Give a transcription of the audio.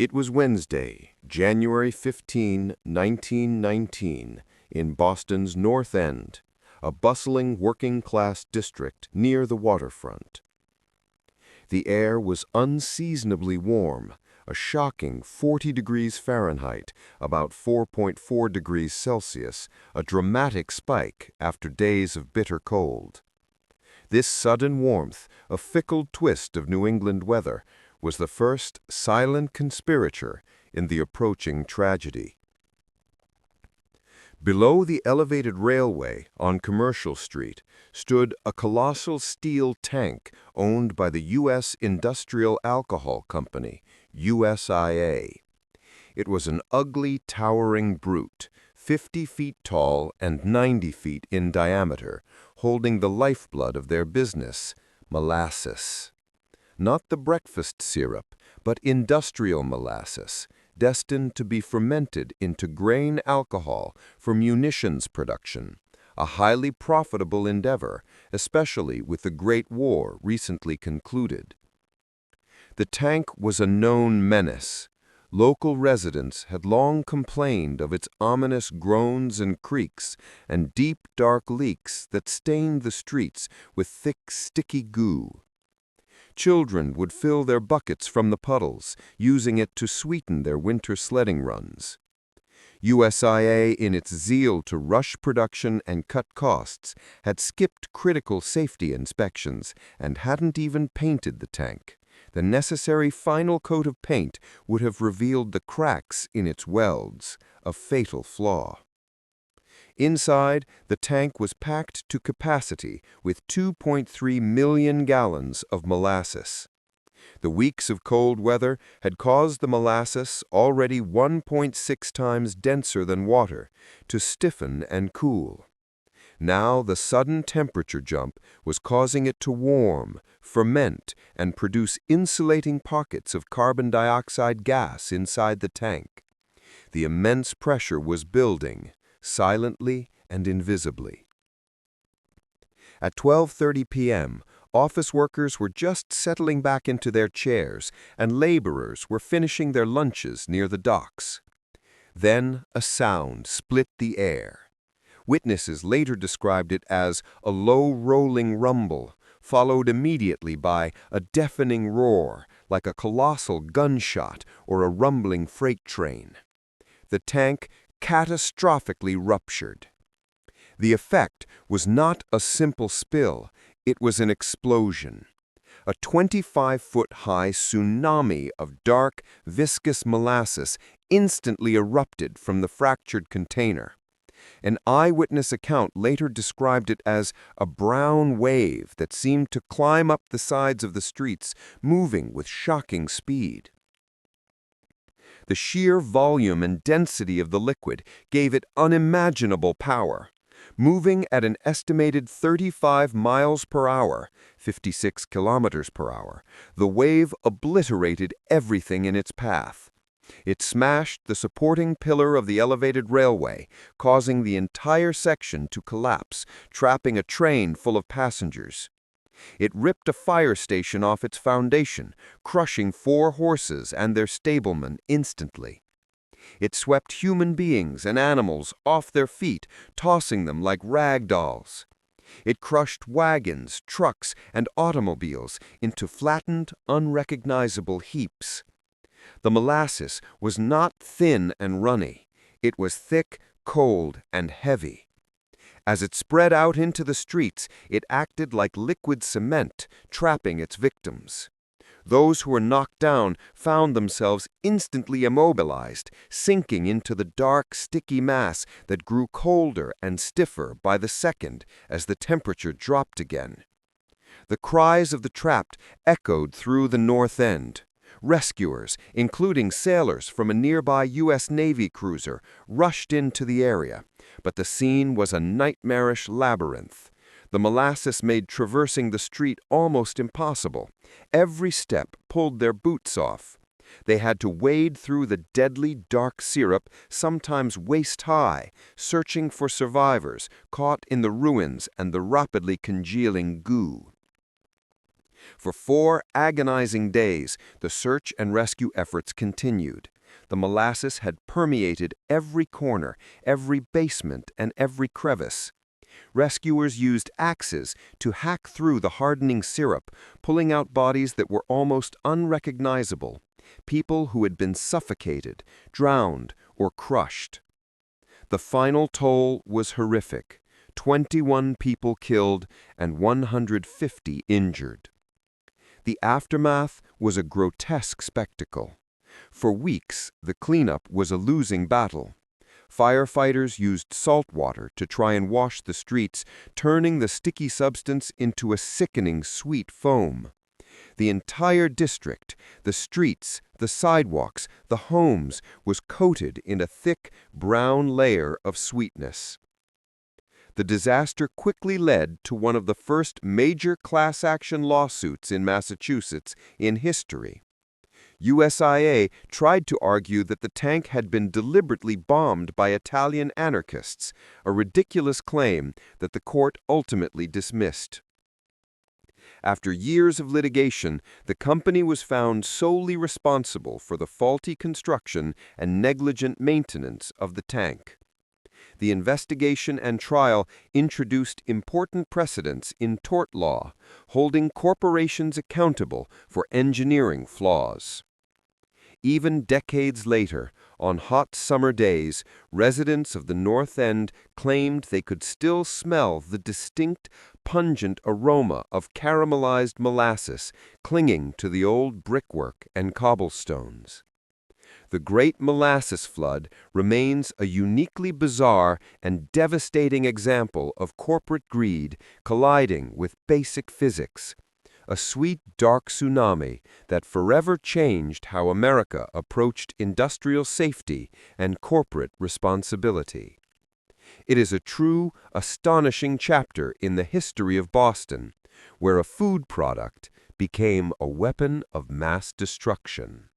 It was Wednesday, January 15, 1919, in Boston's North End, a bustling working-class district near the waterfront. The air was unseasonably warm, a shocking 40 degrees Fahrenheit, about 4.4 degrees Celsius, a dramatic spike after days of bitter cold. This sudden warmth, a fickle twist of New England weather, was the first silent conspirator in the approaching tragedy. Below the elevated railway on Commercial Street stood a colossal steel tank owned by the U.S. Industrial Alcohol Company, USIA. It was an ugly, towering brute, 50 feet tall and 90 feet in diameter, holding the lifeblood of their business, molasses. Not the breakfast syrup, but industrial molasses, destined to be fermented into grain alcohol for munitions production, a highly profitable endeavor, especially with the Great War recently concluded. The tank was a known menace. Local residents had long complained of its ominous groans and creaks and deep, dark leaks that stained the streets with thick, sticky goo. Children would fill their buckets from the puddles, using it to sweeten their winter sledding runs. USIA, in its zeal to rush production and cut costs, had skipped critical safety inspections and hadn't even painted the tank. The necessary final coat of paint would have revealed the cracks in its welds, a fatal flaw. Inside, the tank was packed to capacity with 2.3 million gallons of molasses. The weeks of cold weather had caused the molasses, already 1.6 times denser than water, to stiffen and cool. Now the sudden temperature jump was causing it to warm, ferment, and produce insulating pockets of carbon dioxide gas inside the tank. The immense pressure was building, silently and invisibly. At 12:30 p.m., office workers were just settling back into their chairs, and laborers were finishing their lunches near the docks. Then a sound split the air. Witnesses later described it as a low rolling rumble, followed immediately by a deafening roar, like a colossal gunshot or a rumbling freight train. The tank catastrophically ruptured. The effect was not a simple spill, it was an explosion. A 25-foot-high tsunami of dark, viscous molasses instantly erupted from the fractured container. An eyewitness account later described it as a brown wave that seemed to climb up the sides of the streets, moving with shocking speed. The sheer volume and density of the liquid gave it unimaginable power. Moving at an estimated 35 miles per hour, 56 kilometers per hour, the wave obliterated everything in its path. It smashed the supporting pillar of the elevated railway, causing the entire section to collapse, trapping a train full of passengers. It ripped a fire station off its foundation, crushing 4 horses and their stablemen instantly. It swept human beings and animals off their feet, tossing them like rag dolls. It crushed wagons, trucks, and automobiles into flattened, unrecognizable heaps. The molasses was not thin and runny. It was thick, cold, and heavy. As it spread out into the streets, it acted like liquid cement, trapping its victims. Those who were knocked down found themselves instantly immobilized, sinking into the dark, sticky mass that grew colder and stiffer by the second as the temperature dropped again. The cries of the trapped echoed through the North End. Rescuers, including sailors from a nearby U.S. Navy cruiser, rushed into the area, but the scene was a nightmarish labyrinth. The molasses made traversing the street almost impossible. Every step pulled their boots off. They had to wade through the deadly dark syrup, sometimes waist-high, searching for survivors caught in the ruins and the rapidly congealing goo. For 4 agonizing days, the search and rescue efforts continued. The molasses had permeated every corner, every basement, and every crevice. Rescuers used axes to hack through the hardening syrup, pulling out bodies that were almost unrecognizable, people who had been suffocated, drowned, or crushed. The final toll was horrific: 21 people killed and 150 injured. The aftermath was a grotesque spectacle. For weeks, the cleanup was a losing battle. Firefighters used salt water to try and wash the streets, turning the sticky substance into a sickening sweet foam. The entire district, the streets, the sidewalks, the homes, was coated in a thick, brown layer of sweetness. The disaster quickly led to one of the first major class action lawsuits in Massachusetts in history. USIA tried to argue that the tank had been deliberately bombed by Italian anarchists, a ridiculous claim that the court ultimately dismissed. After years of litigation, the company was found solely responsible for the faulty construction and negligent maintenance of the tank. The investigation and trial introduced important precedents in tort law, holding corporations accountable for engineering flaws. Even decades later, on hot summer days, residents of the North End claimed they could still smell the distinct, pungent aroma of caramelized molasses clinging to the old brickwork and cobblestones. The Great Molasses Flood remains a uniquely bizarre and devastating example of corporate greed colliding with basic physics, a sweet, dark tsunami that forever changed how America approached industrial safety and corporate responsibility. It is a true, astonishing chapter in the history of Boston, where a food product became a weapon of mass destruction.